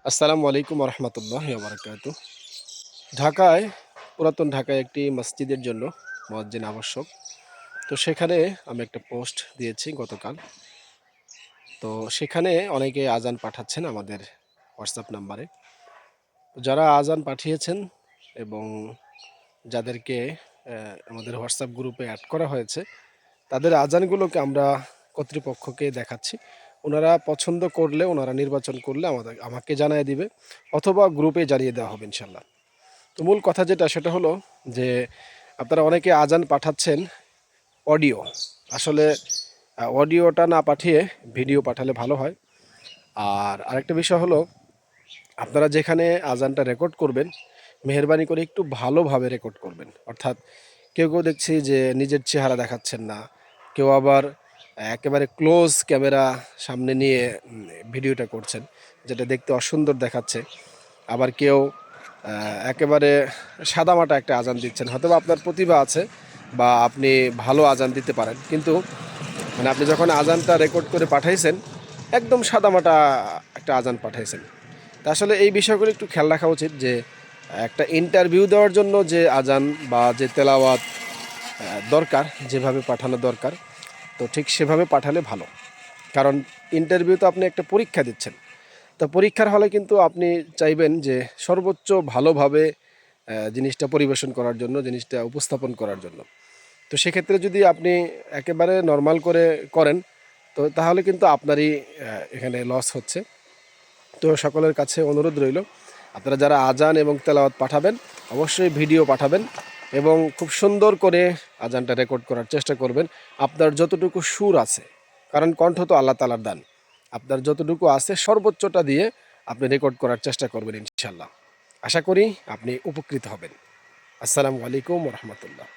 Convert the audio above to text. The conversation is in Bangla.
আসসালামু আলাইকুম রহমতুল্লাহ বারাকাতু। ঢাকায়, পুরাতন ঢাকায় একটি মসজিদের জন্য মুয়াজ্জিন আবশ্যক। তো সেখানে আমি একটা পোস্ট দিয়েছি গতকাল। তো সেখানে অনেকে আজান পাঠাচ্ছেন আমাদের হোয়াটসঅ্যাপ নাম্বারে। যারা আজান পাঠিয়েছেন এবং যাদেরকে আমাদের হোয়াটসঅ্যাপ গ্রুপে অ্যাড করা হয়েছে, তাদের আজানগুলোকে আমরা কর্তৃপক্ষকে দেখাচ্ছি। ওনারা পছন্দ করলে, ওনারা নির্বাচন করলে আমাকে জানায় দিবে, অথবা গ্রুপে জানিয়ে দেওয়া হবে ইনশাল্লাহ। তো মূল কথা যেটা সেটা হলো যে আপনারা অনেকে আজান পাঠাচ্ছেন অডিও। আসলে অডিওটা না পাঠিয়ে ভিডিও পাঠালে ভালো হয়। আর আরেকটা বিষয় হলো, আপনারা যেখানে আজানটা রেকর্ড করবেন, মেহেরবানি করে একটু ভালোভাবে রেকর্ড করবেন। অর্থাৎ কেউ কেউ দেখছি যে নিজের চেহারা দেখাচ্ছেন না, কেউ আবার একেবারে ক্লোজ ক্যামেরা সামনে নিয়ে ভিডিওটা করছেন, যেটা দেখতে অসুন্দর দেখাচ্ছে। আবার কেউ একেবারে সাদামাটা একটা আজান দিচ্ছেন। হয়তোবা আপনার প্রতিভা আছে বা আপনি ভালো আজান দিতে পারেন, কিন্তু মানে আপনি যখন আজানটা রেকর্ড করে পাঠাইছেন, একদম সাদামাটা একটা আজান পাঠাইছেন। তা আসলে এই বিষয়গুলো একটু খেয়াল রাখা উচিত যে একটা ইন্টারভিউ দেওয়ার জন্য যে আজান বা যে তেলাওয়াত দরকার, যেভাবে পাঠানো দরকার, তো ঠিক সেভাবে পাঠালে ভালো। কারণ ইন্টারভিউ তো আপনি একটা পরীক্ষা দিচ্ছেন। তো পরীক্ষার হলে কিন্তু আপনি চাইবেন যে সর্বোচ্চ ভালোভাবে জিনিসটা পরিবেশন করার জন্য, জিনিসটা উপস্থাপন করার জন্য। তো সেক্ষেত্রে যদি আপনি একেবারে নর্মাল করে করেন, তো তাহলে কিন্তু আপনারই এখানে লস হচ্ছে। তো সকলের কাছে অনুরোধ রইল, আপনারা যারা আজান এবং তেলাওয়াত পাঠাবেন, অবশ্যই ভিডিও পাঠাবেন এবং খুব সুন্দর করে আজানটা রেকর্ড করার চেষ্টা করবেন। আপনার যতটুকু সুর আছে, কারণ কণ্ঠ তো আল্লাহ তাআলার দান, আপনার যতটুকু আছে সর্বোচ্চটা দিয়ে আপনি রেকর্ড করার চেষ্টা করবেন ইনশাল্লাহ। আশা করি আপনি উপকৃত হবেন। আসসালামু আলাইকুম রহমতুল্লাহ।